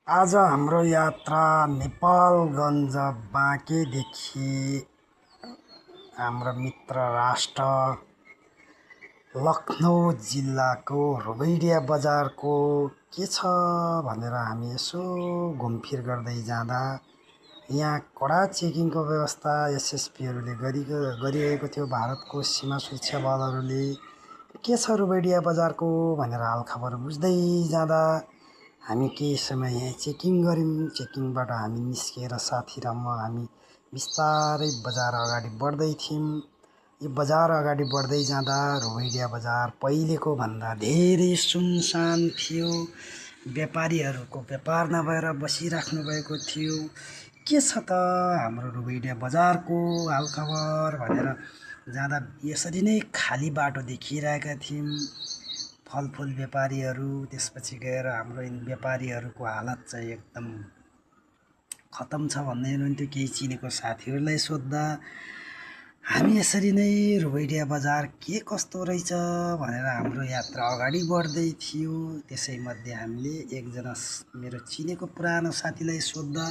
आज हाम्रो यात्रा नेपालगञ्ज बाँकेदेखि हाम्रो मित्र राष्ट्र लखनऊ जिल्लाको रुबैडिया बजारको के छ भनेर हामी यसो घुमफिर गर्दै जाँदा यहाँ कडा चेकिङको व्यवस्था एसएसपीहरूले गरिरहेको थियो। भारतको सीमा सुरक्षा बलहरूले के छ रुबैडिया बजारको भनेर हालखबर बुझ्दै जाँदा हामी केही समय यहाँ चेकिङ गऱ्यौँ। चेकिङबाट हामी निस्किएर साथी र म हामी बिस्तारै बजार अगाडि बढ्दै थियौँ। यो बजार अगाडि बढ्दै जाँदा रुबैडिया बजार पहिलेको भन्दा धेरै सुनसान थियो। व्यापारीहरूको व्यापार नभएर बसिराख्नु भएको थियो। के छ त हाम्रो रुबैडिया बजारको हालखबर भनेर जाँदा यसरी नै खाली बाटो देखिरहेका थियौँ। फलफुल व्यापारीहरू, त्यसपछि गएर हाम्रो व्यापारीहरूको हालत चाहिँ एकदम खतम छ भन्दै हुनुहुन्थ्यो। केही चिनेको साथीहरूलाई सोद्धा हामी यसरी नै रुबैडिया बजार के कस्तो रहेछ भनेर हाम्रो यात्रा अगाडि बढ्दै थियो। त्यसैमध्ये हामीले एकजना मेरो चिनेको पुरानो साथीलाई सोद्धा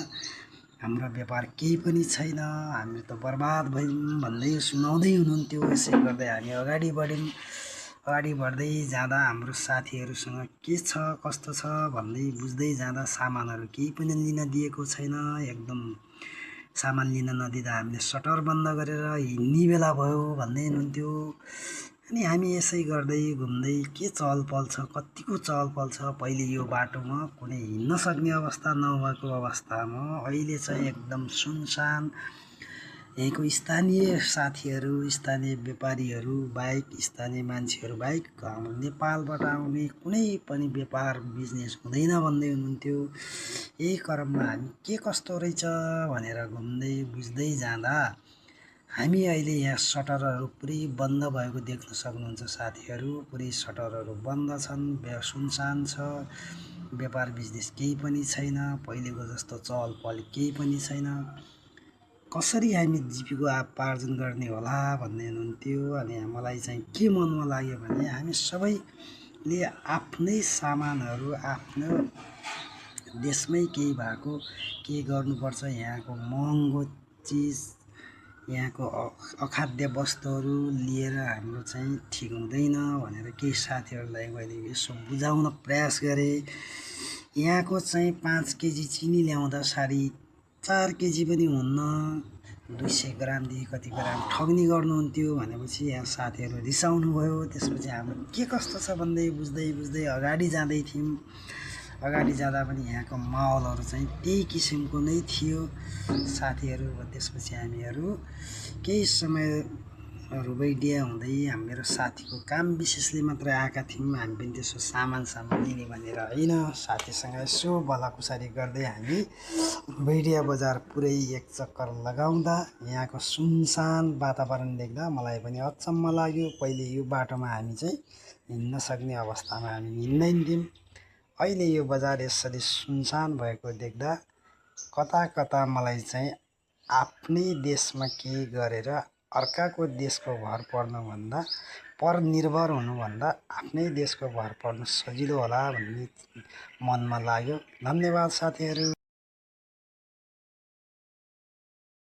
हाम्रो व्यापार केही पनि छैन, हामी त बर्बाद भयौँ भन्दै सुनाउँदै हुनुहुन्थ्यो। यसै गर्दै हामी अगाडि बढ्यौँ। अगाडि बढ्दै जाँदा हाम्रो साथीहरूसँग के छ कस्तो छ भन्दै बुझ्दै जाँदा सामानहरू केही पनि लिन दिएको छैन। एकदम सामान लिन नदिँदा हामीले सटर बन्द गरेर हिँड्ने बेला भयो भन्दै हुनुहुन्थ्यो। अनि हामी यसै गर्दै घुम्दै के चहलपहल छ, कतिको चहलपहल छ। पहिले यो बाटोमा कुनै हिँड्न सक्ने अवस्था नभएको अवस्थामा अहिले चाहिँ एकदम सुनसान। यहीँको स्थानीय साथीहरू, स्थानीय व्यापारीहरू बाहेक, स्थानीय मान्छेहरू बाहेक हाम्रो नेपालबाट आउने कुनै पनि व्यापार बिजनेस हुँदैन भन्दै हुनुहुन्थ्यो। यही क्रममा हामी के कस्तो रहेछ भनेर घुम्दै बुझ्दै जाँदा हामी अहिले यहाँ सटरहरू पुरै बन्द भएको देख्न सक्नुहुन्छ साथीहरू। पुरै सटरहरू बन्द छन्, सुनसान छ। व्यापार बिजनेस केही पनि छैन, पहिलेको जस्तो चहल पहल केही पनि छैन। कसरी हामी जीविकोपार्जन गर्ने होला भन्दै हुनुहुन्थ्यो। अनि मलाई चाहिँ के मनमा लाग्यो भने हामी सबैले आफ्नै सामानहरू आफ्नो देशमै केही भएको के गर्नुपर्छ। यहाँको महँगो चिज, यहाँको अखाद्य वस्तुहरू लिएर हाम्रो चाहिँ ठिक हुँदैन भनेर केही साथीहरूलाई मैले यसो बुझाउन प्रयास गरेँ। यहाँको चाहिँ 5 केजी चिनी ल्याउँदा 4.5 केजी पनि हुन्न, 200 ग्रामदेखि कति ग्राम ठग्नी गर्नुहुन्थ्यो भनेपछि यहाँ साथीहरू रिसाउनु भयो। त्यसपछि हाम्रो के कस्तो छ भन्दै बुझ्दै अगाडि जाँदै थियौँ। अगाडि जाँदा पनि यहाँको माहौलहरू चाहिँ त्यही किसिमको नै थियो साथीहरू। त्यसपछि हामीहरू केही समय रुबैडिया हुँदै मेरो साथीको काम विशेषले मात्रै आएका थियौँ। हामी पनि त्यसो सामान लिने भनेर होइन, साथीसँग यसो भलाकुसारी गर्दै हामी रुबैडिया बजार पुरै एक चक्कर लगाउँदा यहाँको सुनसान वातावरण देख्दा मलाई पनि अचम्म लाग्यो। पहिले यो बाटोमा हामी चाहिँ हिँड्न सक्ने अवस्थामा हामी हिँड्दैनथ्यौँ। अहिले यो बजार यसरी सुनसान भएको देख्दा कता मलाई चाहिँ आफ्नै देशमा केही गरेर अर्काको देशको भर पर्नुभन्दा, परनिर्भर हुनुभन्दा आफ्नै देशको भर पर्नु सजिलो होला भन्ने मनमा लाग्यो। धन्यवाद साथीहरू।